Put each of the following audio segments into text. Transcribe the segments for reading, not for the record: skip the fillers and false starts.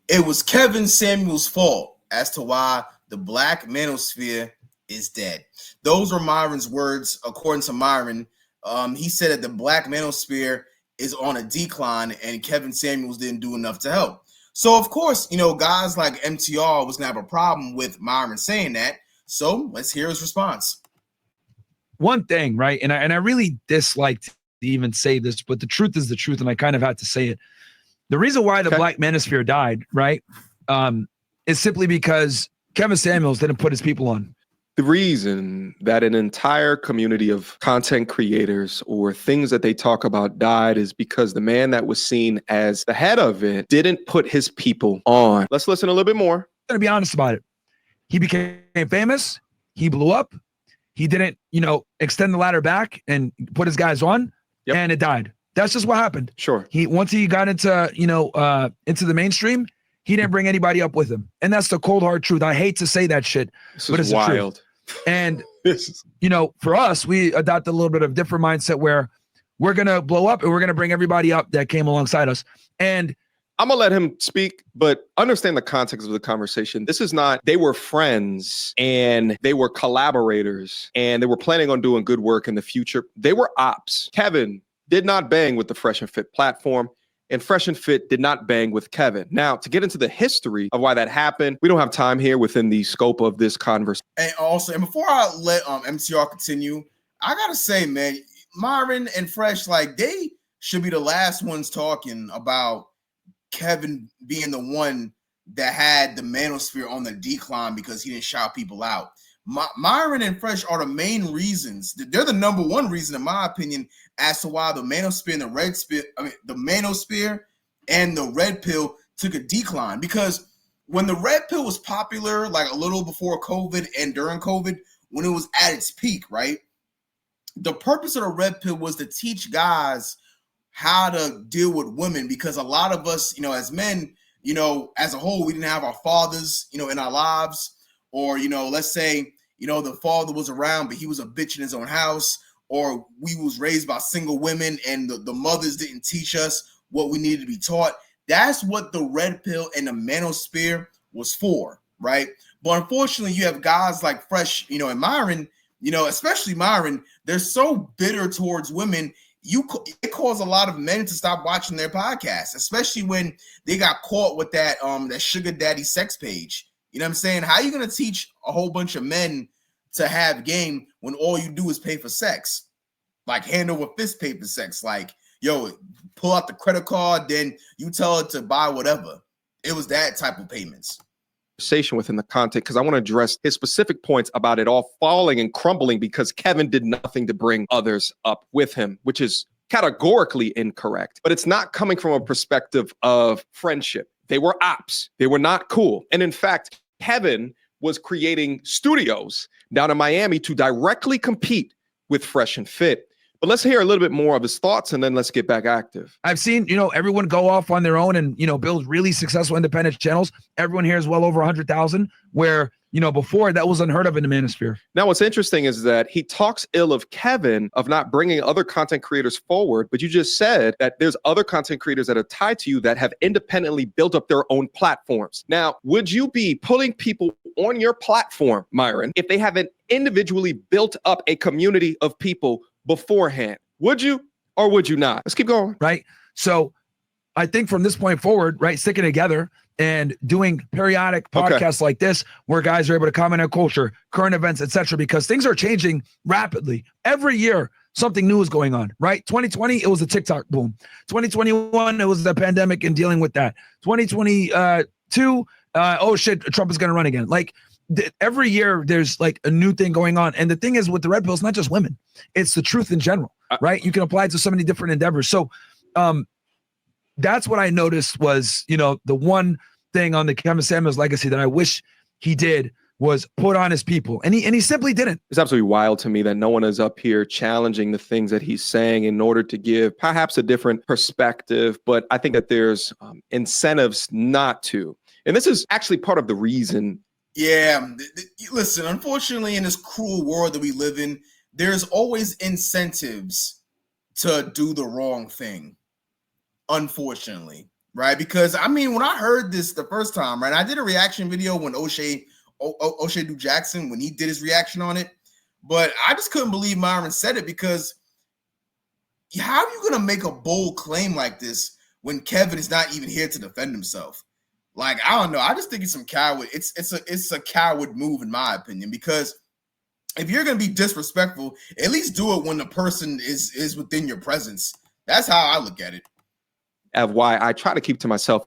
It was Kevin Samuels' fault as to why the black manosphere is dead. Those were Myron's words, according to Myron. He said that the black manosphere is on a decline and Kevin Samuels didn't do enough to help. So, of course, guys like MTR was going to have a problem with Myron saying that. So let's hear his response. One thing, right? And I really dislike to even say this, but the truth is the truth, and I kind of had to say it. The reason why the black manosphere died, right, is simply because Kevin Samuels didn't put his people on. The reason that an entire community of content creators or things that they talk about died is because the man that was seen as the head of it didn't put his people on. Let's listen a little bit more. I'm going to be honest about it. He became famous. He blew up. He didn't, extend the ladder back and put his guys on, and it died. That's just what happened. Sure. Once he got into, into the mainstream, he didn't bring anybody up with him. And that's the cold hard truth. I hate to say that shit, but it's wild. The truth. And, for us, we adopted a little bit of different mindset where we're going to blow up and we're going to bring everybody up that came alongside us. And I'm going to let him speak, but understand the context of the conversation. This is not, they were friends and they were collaborators and they were planning on doing good work in the future. They were ops. Kevin did not bang with the Fresh and Fit platform, and Fresh and Fit did not bang with Kevin. Now, to get into the history of why that happened, we don't have time here within the scope of this conversation. And before I let MCR continue, I got to say, man, Myron and Fresh, they should be the last ones talking about Kevin being the one that had the manosphere on the decline because he didn't shout people out. Myron and Fresh are the main reasons. They're the number one reason, in my opinion, as to why the manosphere and the manosphere and the red pill took a decline. Because when the red pill was popular, a little before COVID and during COVID, when it was at its peak, right? The purpose of the red pill was to teach guys how to deal with women, because a lot of us, as men, as a whole, we didn't have our fathers, in our lives, or, let's say, the father was around, but he was a bitch in his own house, or we was raised by single women and the mothers didn't teach us what we needed to be taught. That's what the red pill and the manosphere was for, right? But unfortunately, you have guys like Fresh, and Myron, especially Myron, they're so bitter towards women. It caused a lot of men to stop watching their podcasts, especially when they got caught with that sugar daddy sex page. You know what I'm saying? How are you going to teach a whole bunch of men to have game when all you do is pay for sex? Hand over fist pay for sex. Pull out the credit card, then you tell it to buy whatever. It was that type of payments. Conversation within the content, because I want to address his specific points about it all falling and crumbling because Kevin did nothing to bring others up with him, which is categorically incorrect. But it's not coming from a perspective of friendship. They were ops. They were not cool. And in fact, Kevin was creating studios down in Miami to directly compete with Fresh and Fit. But let's hear a little bit more of his thoughts, and then let's get back active. I've seen, everyone go off on their own and, build really successful independent channels. Everyone here is well over 100,000, where, before that was unheard of in the manosphere. Now, what's interesting is that he talks ill of Kevin of not bringing other content creators forward, but you just said that there's other content creators that are tied to you that have independently built up their own platforms. Now, would you be pulling people on your platform, Myron, if they haven't individually built up a community of people beforehand? Would you or would you not? Let's keep going. Right. So I think from this point forward, right, sticking together and doing periodic podcasts like this, where guys are able to comment on culture, current events, etc., because things are changing rapidly. Every year, something new is going on, right? 2020, it was a TikTok boom. 2021, it was the pandemic and dealing with that. 2022, oh shit, Trump is going to run again. Every year there's a new thing going on. And the thing is with the red pill, it's not just women. It's the truth in general, right? You can apply it to so many different endeavors. So that's what I noticed was, the one thing on the Kevin Samuels legacy that I wish he did was put on his people. And he simply didn't. It's absolutely wild to me that no one is up here challenging the things that he's saying in order to give perhaps a different perspective. But I think that there's incentives not to. And this is actually part of the reason. Yeah, listen, unfortunately, in this cruel world that we live in, there's always incentives to do the wrong thing. Unfortunately, right? Because I mean, when I heard this the first time, right, I did a reaction video when O'Shea Du Jackson, when he did his reaction on it, but I just couldn't believe Myron said it, because how are you gonna make a bold claim like this when Kevin is not even here to defend himself? Like, I don't know. I just think it's some coward. It's a coward move, in my opinion, because if you're gonna be disrespectful, at least do it when the person is within your presence. That's how I look at it. Of why I try to keep to myself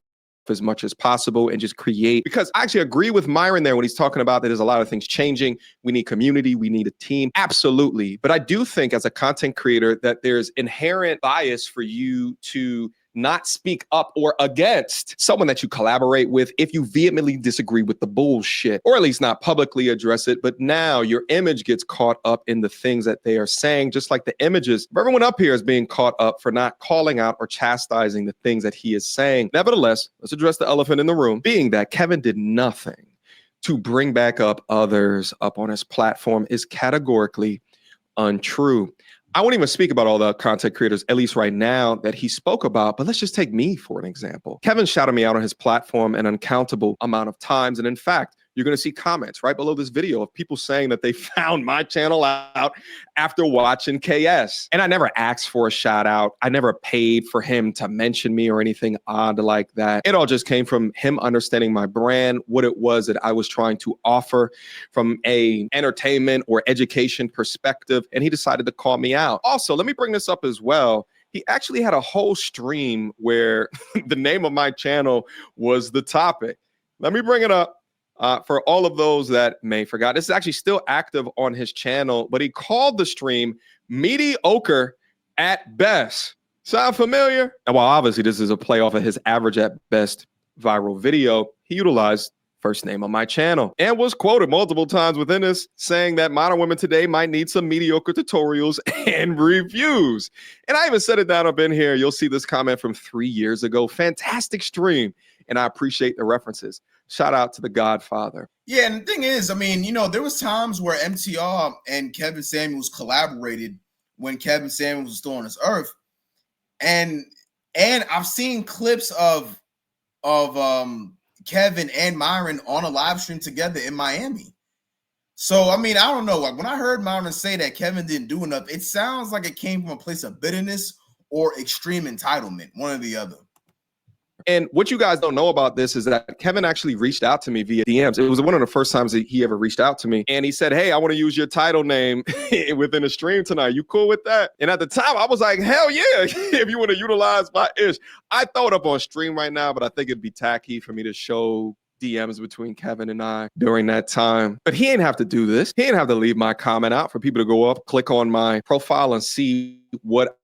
as much as possible and just create, because I actually agree with Myron there when he's talking about that there's a lot of things changing. We need community, we need a team. Absolutely. But I do think as a content creator that there's inherent bias for you to not speak up or against someone that you collaborate with if you vehemently disagree with the bullshit, or at least not publicly address it. But now your image gets caught up in the things that they are saying, just like the images of everyone up here is being caught up for not calling out or chastising the things that he is saying. Nevertheless, let's address the elephant in the room, being that Kevin did nothing to bring back up others up on his platform is categorically untrue. I won't even speak about all the content creators, at least right now, that he spoke about, but let's just take me for an example. Kevin shouted me out on his platform an uncountable amount of times. And in fact, you're going to see comments right below this video of people saying that they found my channel out after watching KS. And I never asked for a shout out. I never paid for him to mention me or anything odd like that. It all just came from him understanding my brand, what it was that I was trying to offer from a entertainment or education perspective. And he decided to call me out. Also, let me bring this up as well. He actually had a whole stream where the name of my channel was the topic. Let me bring it up. For all of those that may forgot, this is actually still active on his channel, but he called the stream mediocre at best. Sound familiar? And while obviously this is a play off of his average at best viral video, he utilized first name on my channel and was quoted multiple times within this saying that modern women today might need some mediocre tutorials and reviews. And I even said it down up in here. You'll see this comment from 3 years ago. Fantastic stream. And I appreciate the references. Shout out to the Godfather. Yeah, and the thing is, I mean, you know, there was times where MTR and Kevin Samuels collaborated when Kevin Samuels was still on this earth. And I've seen clips of Kevin and Myron on a live stream together in Miami. So, I mean, I don't know. Like, when I heard Myron say that Kevin didn't do enough, it sounds like it came from a place of bitterness or extreme entitlement, one or the other. And what you guys don't know about this is that Kevin actually reached out to me via DMs. It was one of the first times that he ever reached out to me. And he said, hey, I want to use your title name within the stream tonight. You cool with that? And at the time, I was like, hell yeah, if you want to utilize my ish. I throw it up on stream right now, but I think it'd be tacky for me to show DMs between Kevin and I during that time. But he ain't have to do this. He ain't have to leave my comment out for people to go up, click on my profile and see what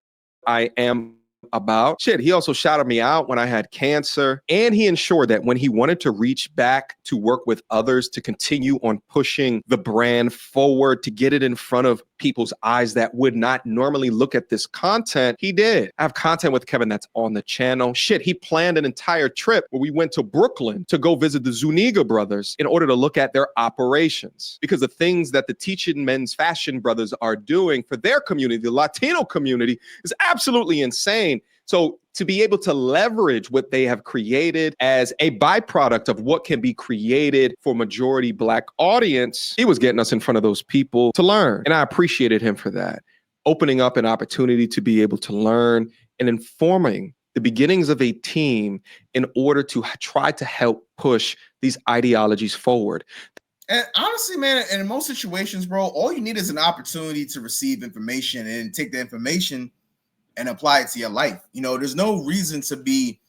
I am about. Shit, he also shouted me out when I had cancer, and he ensured that when he wanted to reach back to work with others to continue on pushing the brand forward, to get it in front of people's eyes that would not normally look at this content, he did. I have content with Kevin that's on the channel. Shit, he planned an entire trip where we went to Brooklyn to go visit the Zuniga brothers in order to look at their operations, because the things that the Teaching Men's Fashion brothers are doing for their community, the Latino community, is absolutely insane. So to be able to leverage what they have created as a byproduct of what can be created for majority Black audience, he was getting us in front of those people to learn. And I appreciated him for that, opening up an opportunity to be able to learn and informing the beginnings of a team in order to try to help push these ideologies forward. And honestly, man, in most situations, bro, all you need is an opportunity to receive information and take the information and apply it to your life. You know, there's no reason to be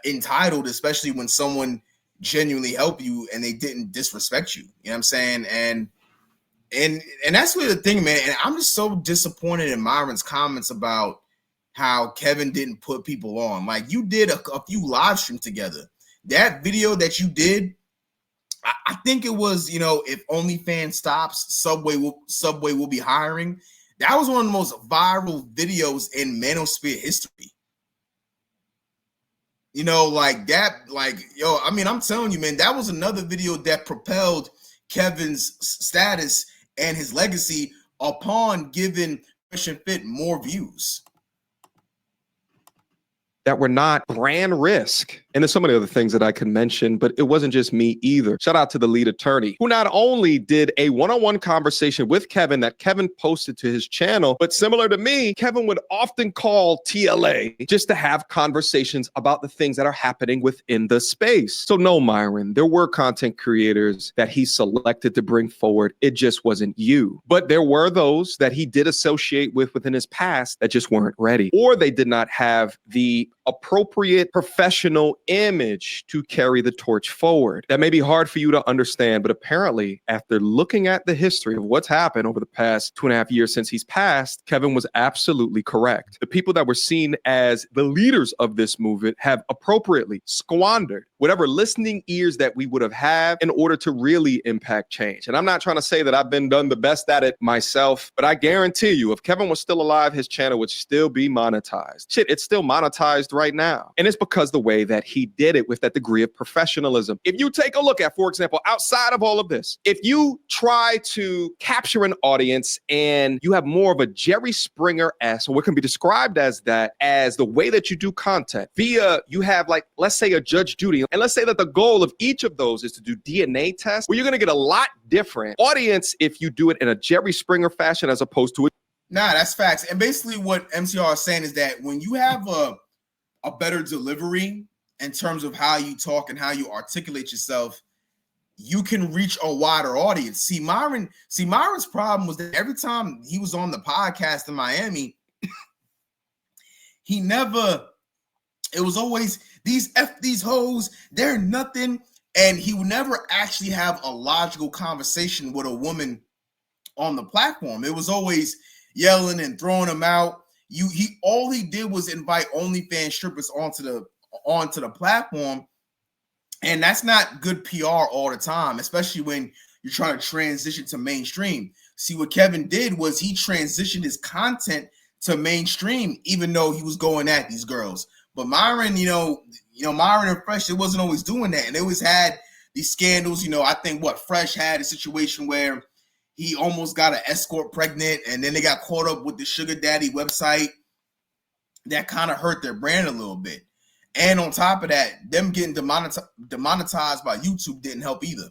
entitled, especially when someone genuinely helped you and they didn't disrespect you. You know what I'm saying? And that's really the thing, man. And I'm just so disappointed in Myron's comments about how Kevin didn't put people on. Like, you did a few live streams together. That video that you did, I think it was, you know, if OnlyFans stops, Subway will be hiring. That was one of the most viral videos in manosphere history. You know, like that, like, yo, I mean, I'm telling you, man, that was another video that propelled Kevin's status and his legacy upon giving Fresh and Fit more views. that were not brand risk. And there's so many other things that I could mention, but it wasn't just me either. Shout out to the lead attorney, who not only did a one-on-one conversation with Kevin that Kevin posted to his channel, but similar to me, Kevin would often call TLA just to have conversations about the things that are happening within the space. So no, Myron, there were content creators that he selected to bring forward. It just wasn't you. But there were those that he did associate with within his past that just weren't ready, or they did not have the appropriate professional image to carry the torch forward. That may be hard for you to understand, but apparently after looking at the history of what's happened over the past 2.5 years since he's passed, Kevin was absolutely correct. The people that were seen as the leaders of this movement have appropriately squandered whatever listening ears that we would have had in order to really impact change. And I'm not trying to say that I've been done the best at it myself, but I guarantee you, if Kevin was still alive, his channel would still be monetized. Shit, it's still monetized right now. And it's because the way that he did it with that degree of professionalism. If you take a look at, for example, outside of all of this, if you try to capture an audience and you have more of a Jerry Springer-esque, or what can be described as that, as the way that you do content via, you have like, let's say a Judge Judy, and let's say that the goal of each of those is to do DNA tests, where you're going to get a lot different audience if you do it in a Jerry Springer fashion as opposed to it. Nah, that's facts. And basically what MCR is saying is that when you have a better delivery in terms of how you talk and how you articulate yourself, you can reach a wider audience. See, Myron's problem was that every time he was on the podcast in Miami, it was always these hoes, they're nothing. And he would never actually have a logical conversation with a woman on the platform. It was always yelling and throwing them out. All he did was invite OnlyFans strippers onto the platform, and that's not good PR all the time, especially when you're trying to transition to mainstream. See, what Kevin did was he transitioned his content to mainstream, even though he was going at these girls. But Myron, Myron and Fresh, it wasn't always doing that, and they always had these scandals. I think Fresh had a situation where he almost got an escort pregnant, and then they got caught up with the sugar daddy website. That kind of hurt their brand a little bit. And on top of that, them getting demonetized by YouTube didn't help either.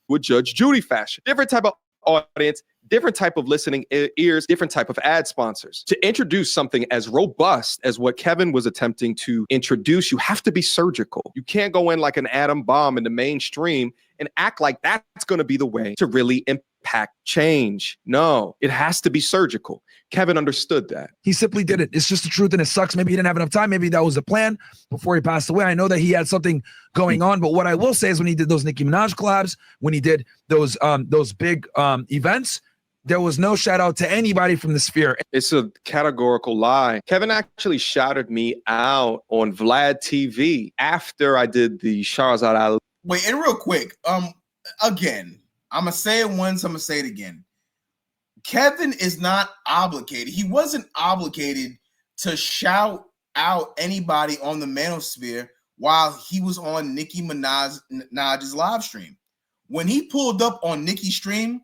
With Judge Judy fashion, different type of audience, different type of listening ears, different type of ad sponsors. To introduce something as robust as what Kevin was attempting to introduce, you have to be surgical. You can't go in like an atom bomb in the mainstream and act like that's going to be the way to really impact change. No, it has to be surgical. Kevin understood that. He simply did it. It's just the truth, and it sucks. Maybe he didn't have enough time. Maybe that was the plan before he passed away. I know that he had something going on, but what I will say is when he did those Nicki Minaj collabs, when he did those big events, there was no shout out to anybody from the sphere. It's a categorical lie. Kevin actually shouted me out on Vlad TV after I did the Shahrazad Ali. Wait, and real quick, again, I'm going to say it once, I'm going to say it again. Kevin is not obligated. He wasn't obligated to shout out anybody on the manosphere while he was on Nicki Minaj's live stream. When he pulled up on Nicki's stream,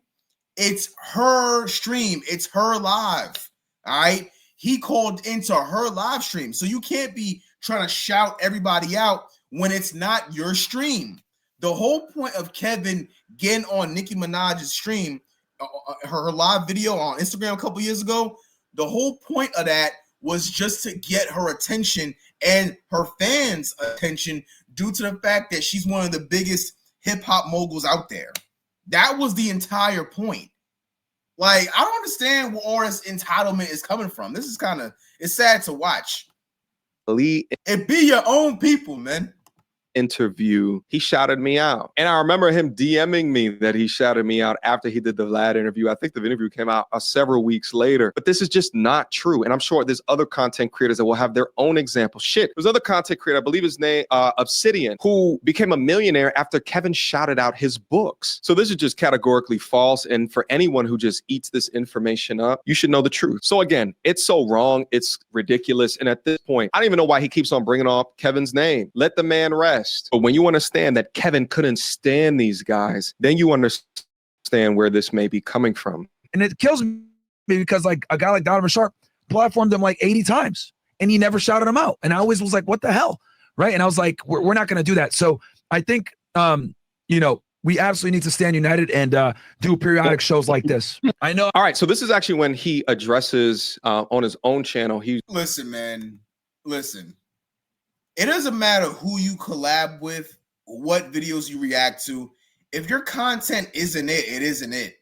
it's her stream. It's her live. All right. He called into her live stream. So you can't be trying to shout everybody out when it's not your stream. The whole point of Kevin getting on Nicki Minaj's stream, her live video on Instagram a couple years ago, the whole point of that was just to get her attention and her fans' attention due to the fact that she's one of the biggest hip-hop moguls out there. That was the entire point. Like, I don't understand where all this entitlement is coming from. This is it's sad to watch. It be your own people, man. Interview, he shouted me out. And I remember him DMing me that he shouted me out after he did the Vlad interview. I think the interview came out several weeks later, but this is just not true. And I'm sure there's other content creators that will have their own example. Shit, there's other content creator, I believe his name, Obsidian, who became a millionaire after Kevin shouted out his books. So this is just categorically false. And for anyone who just eats this information up, you should know the truth. So again, it's so wrong. It's ridiculous. And at this point, I don't even know why he keeps on bringing up Kevin's name. Let the man rest. But when you understand that Kevin couldn't stand these guys, then you understand where this may be coming from. And it kills me because like a guy like Donovan Sharp platformed him like 80 times. and he never shouted him out. And I always was like, what the hell? Right. And I was like, we're not going to do that. So I think, we absolutely need to stand united and do periodic shows like this. I know. All right. So this is actually when he addresses on his own channel. Listen, man. Listen. It doesn't matter who you collab with, what videos you react to. If your content isn't it, it isn't it.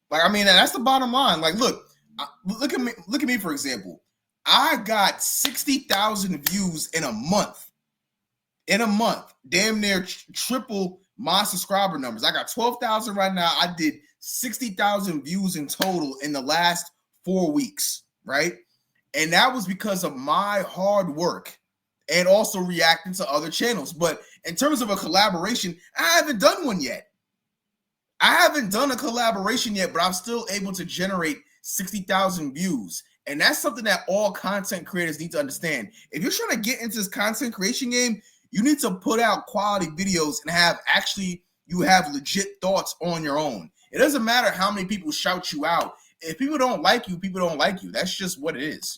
Like, I mean, that's the bottom line. Like, look at me. Look at me, for example. I got 60,000 views in a month. Damn near triple my subscriber numbers. I got 12,000 right now. I did 60,000 views in total in the last 4 weeks, right? And that was because of my hard work and also reacting to other channels. But in terms of a collaboration, I haven't done one yet. I haven't done a collaboration yet, but I'm still able to generate 60,000 views. And that's something that all content creators need to understand. If you're trying to get into this content creation game, you need to put out quality videos and you have legit thoughts on your own. It doesn't matter how many people shout you out. If people don't like you, people don't like you. That's just what it is,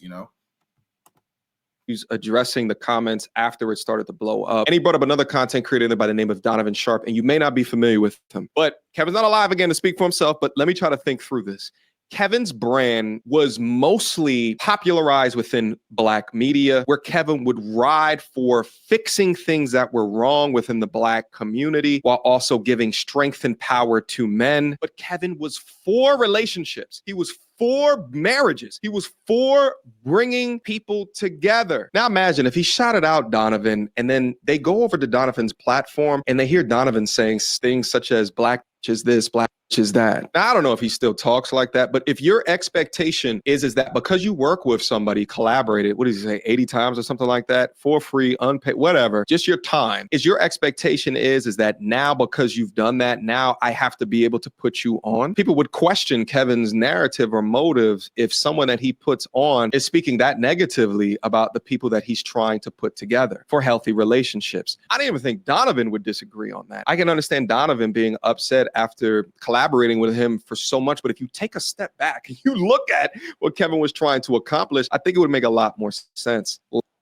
He's addressing the comments after it started to blow up. And he brought up another content creator by the name of Donovan Sharp, and you may not be familiar with him. But Kevin's not alive again to speak for himself, but let me try to think through this. Kevin's brand was mostly popularized within Black media, where Kevin would ride for fixing things that were wrong within the Black community while also giving strength and power to men. But Kevin was for relationships. He was for marriages. He was for bringing people together. Now imagine if he shouted out Donovan and then they go over to Donovan's platform and they hear Donovan saying things such as Black is this, Black is that. Now, I don't know if he still talks like that, but if your expectation is that because you work with somebody, collaborated, what does he say, 80 times or something like that, for free, unpaid, whatever, just your time, is your expectation is that now because you've done that, now I have to be able to put you on? People would question Kevin's narrative or motives if someone that he puts on is speaking that negatively about the people that he's trying to put together for healthy relationships. I didn't even think Donovan would disagree on that. I can understand Donovan being upset after collaborating with him for so much, but if you take a step back and you look at what Kevin was trying to accomplish, I think it would make a lot more sense.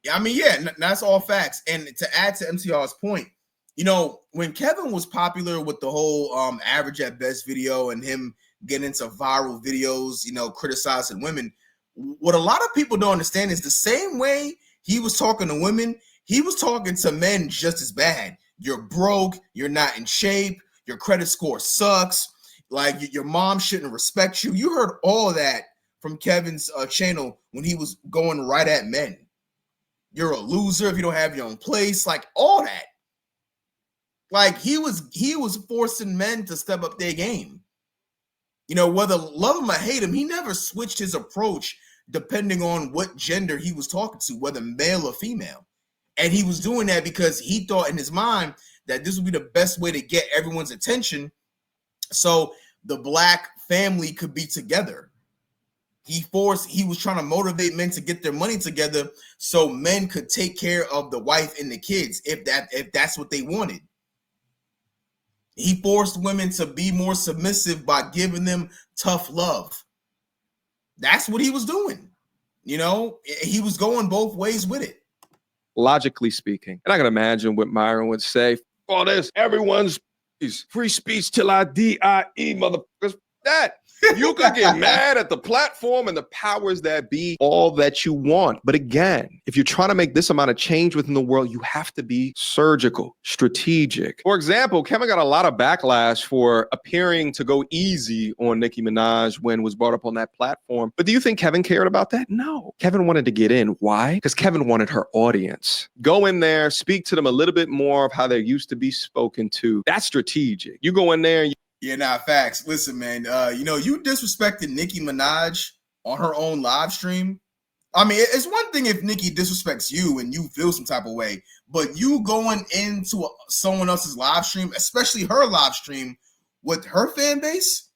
I mean, that's all facts. And to add to MTR's point, when Kevin was popular with the whole average at best video and him getting into viral videos, criticizing women, what a lot of people don't understand is the same way he was talking to women, he was talking to men just as bad. You're broke, you're not in shape, your credit score sucks, like your mom shouldn't respect you. You heard all of that from Kevin's channel when he was going right at men. You're a loser if you don't have your own place, like all that. Like he was forcing men to step up their game. Whether love him or hate him, he never switched his approach depending on what gender he was talking to, whether male or female. And he was doing that because he thought in his mind that this would be the best way to get everyone's attention so the Black family could be together. He was trying to motivate men to get their money together so men could take care of the wife and the kids if that's what they wanted. He forced women to be more submissive by giving them tough love. That's what he was doing. He was going both ways with it. Logically speaking, and I can imagine what Myron would say. All this, everyone's free speech till I die, motherfuckers. That you could get mad at the platform and the powers that be all that you want. But again, if you're trying to make this amount of change within the world, you have to be surgical, strategic. For example, Kevin got a lot of backlash for appearing to go easy on Nicki Minaj when was brought up on that platform. But do you think Kevin cared about that? No. Kevin wanted to get in. Why? Because Kevin wanted her audience. Go in there, speak to them a little bit more of how they used to be spoken to. That's strategic. You go in there and facts. Listen, man, you disrespected Nicki Minaj on her own live stream. I mean, it's one thing if Nicki disrespects you and you feel some type of way, but you going into someone else's live stream, especially her live stream with her fan base,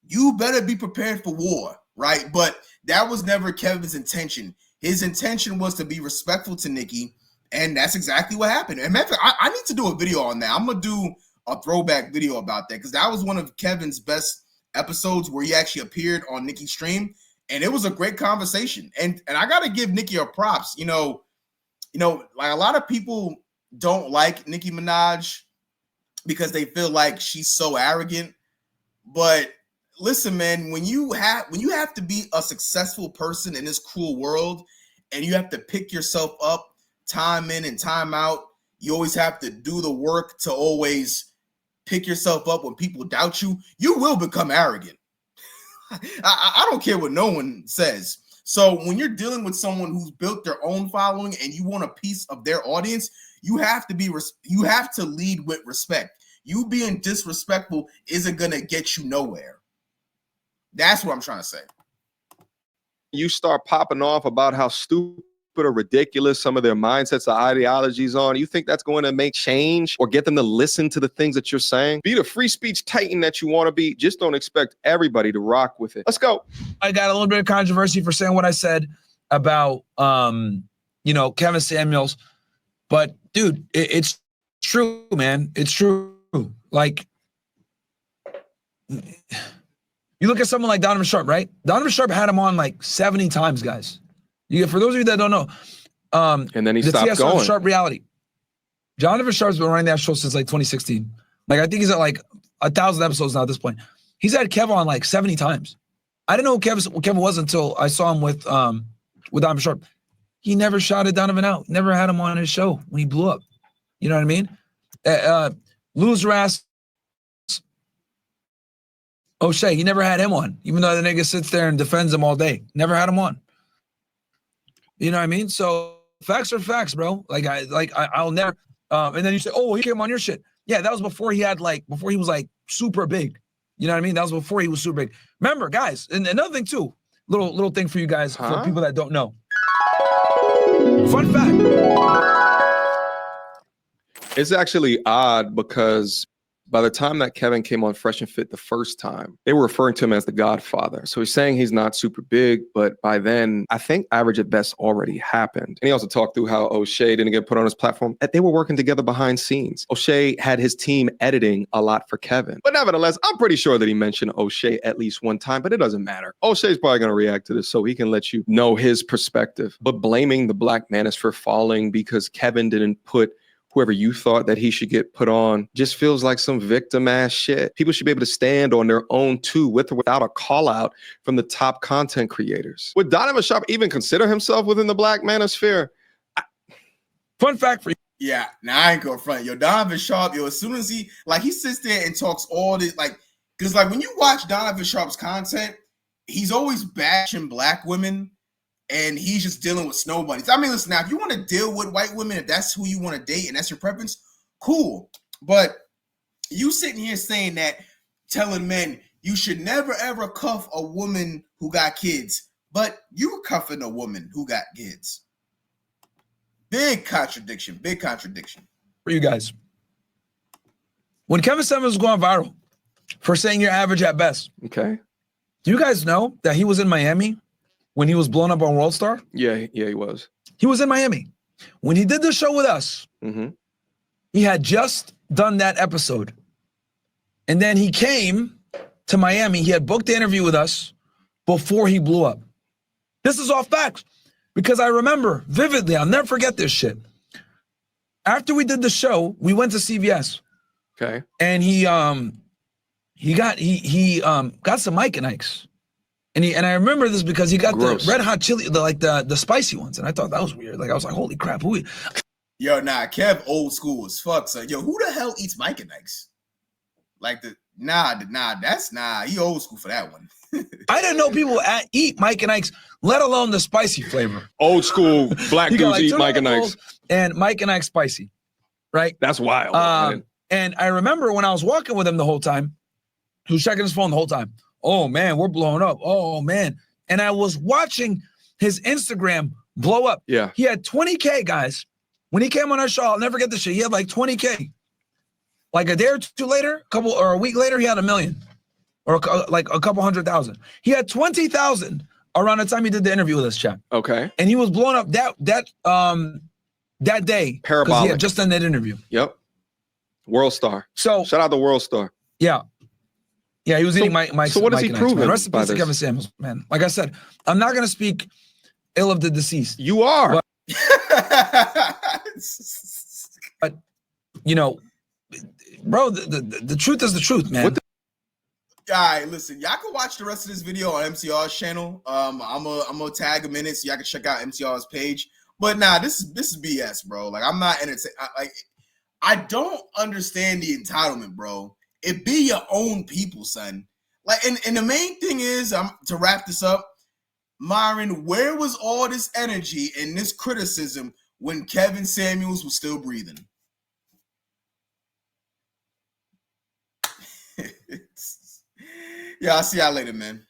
you better be prepared for war, right? But that was never Kevin's intention. His intention was to be respectful to Nicki, and that's exactly what happened. And matter of fact, I need to do a video on that. I'm going to do a throwback video about that because that was one of Kevin's best episodes where he actually appeared on Nicki's stream. and it was a great conversation. And I got to give Nicki her props. You know, like a lot of people don't like Nicki Minaj because they feel like she's so arrogant. But listen, man, when you have to be a successful person in this cruel world, and you have to pick yourself up time in and time out, you always have to do the work to always pick yourself up when people doubt you. You will become arrogant. I don't care what no one says. So when you're dealing with someone who's built their own following and you want a piece of their audience, you have to lead with respect. You being disrespectful isn't gonna get you nowhere. That's what I'm trying to say. You start popping off about how stupid or ridiculous some of their mindsets or ideologies are. You think that's going to make change or get them to listen to the things that you're saying? Be the free speech titan that you want to be. Just don't expect everybody to rock with it. Let's go. I got a little bit of controversy for saying what I said about, Kevin Samuels. But, dude, it's true, man. It's true. Like, you look at someone like Donovan Sharp, right? Donovan Sharp had him on like 70 times, guys. For those of you that don't know, and then he stopped TSR going. Sharp Reality. Donovan Sharp's been running that show since like 2016. Like, I think he's at like 1,000 episodes now at this point. He's had Kev on like 70 times. I didn't know who Kevin was until I saw him with Donovan Sharp. He never shouted Donovan out. Never had him on his show when he blew up. You know what I mean? Loser ass O'Shea, he never had him on, even though the nigga sits there and defends him all day. Never had him on. You know what I mean? So facts are facts, bro. I'll never. And then you say, "Oh, he came on your shit." Yeah, that was before he was like super big. You know what I mean? That was before he was super big. Remember, guys, and another thing too, little thing for you guys, for people that don't know. Fun fact. It's actually odd because by the time that Kevin came on Fresh and Fit the first time, they were referring to him as the Godfather. So he's saying he's not super big, but by then, I think Average at Best already happened. And he also talked through how O'Shea didn't get put on his platform, that they were working together behind scenes. O'Shea had his team editing a lot for Kevin. But nevertheless, I'm pretty sure that he mentioned O'Shea at least one time, but it doesn't matter. O'Shea's probably going to react to this so he can let you know his perspective. But blaming the Black Manosphere falling because Kevin didn't put whoever you thought that he should get put on just feels like some victim ass shit. People should be able to stand on their own too, with or without a call out from the top content creators. Would Donovan Sharp even consider himself within the Black Manosphere? Fun fact for you. Yeah, now I ain't going front. Yo, Donovan Sharp, as soon as he sits there and talks all this, because when you watch Donovan Sharp's content, he's always bashing Black women. And he's just dealing with snow bunnies. I mean, listen, now, if you want to deal with white women, if that's who you want to date and that's your preference, cool. But you sitting here saying that, telling men you should never, ever cuff a woman who got kids, but you cuffing a woman who got kids. Big contradiction. For you guys. When Kevin Samuels was going viral for saying you're average at best. Okay. Do you guys know that he was in Miami when he was blown up on World Star? Yeah, he was. He was in Miami. When he did the show with us, he had just done that episode. And then he came to Miami. He had booked the interview with us before he blew up. This is all facts because I remember vividly. I'll never forget this shit. After we did the show, we went to CVS. Okay. And he got some Mike and Ike's. And I remember this because he got the red hot chili, the spicy ones. And I thought that was weird. Like, I was like, holy crap. Yo, nah, Kev old school as fuck. So, yo, who the hell eats Mike and Ike's? He old school for that one. I didn't know people eat Mike and Ike's, let alone the spicy flavor. Old school black dudes eat Mike and Ike's. And Mike and Ike's spicy, right? That's wild. And I remember when I was walking with him the whole time, he was checking his phone the whole time. Oh, man, we're blowing up. Oh, man. And I was watching his Instagram blow up. Yeah. He had 20K, guys. When he came on our show, I'll never get this shit. He had like 20K. Like a day or two later, a week later, he had 1 million. Or like a couple 100,000. He had 20,000 around the time he did the interview with us, chat. Okay. And he was blowing up that day. Parabolic. He had just done that interview. Yep. World Star. So shout out to World Star. Yeah. Yeah, he was eating Mike. So what has he proven? Rest in peace to Kevin Samuels, man. Like I said, I'm not gonna speak ill of the deceased. You are. But you know, bro, the truth is the truth, man. All right, listen, y'all can watch the rest of this video on MCR's channel. I'm gonna tag him in it so y'all can check out MCR's page. But nah, this is BS, bro. Like, I'm not entertained. I don't understand the entitlement, bro. It be your own people, son. Like, and the main thing is, to wrap this up, Myron, where was all this energy and this criticism when Kevin Samuels was still breathing? Yeah, I'll see y'all later, man.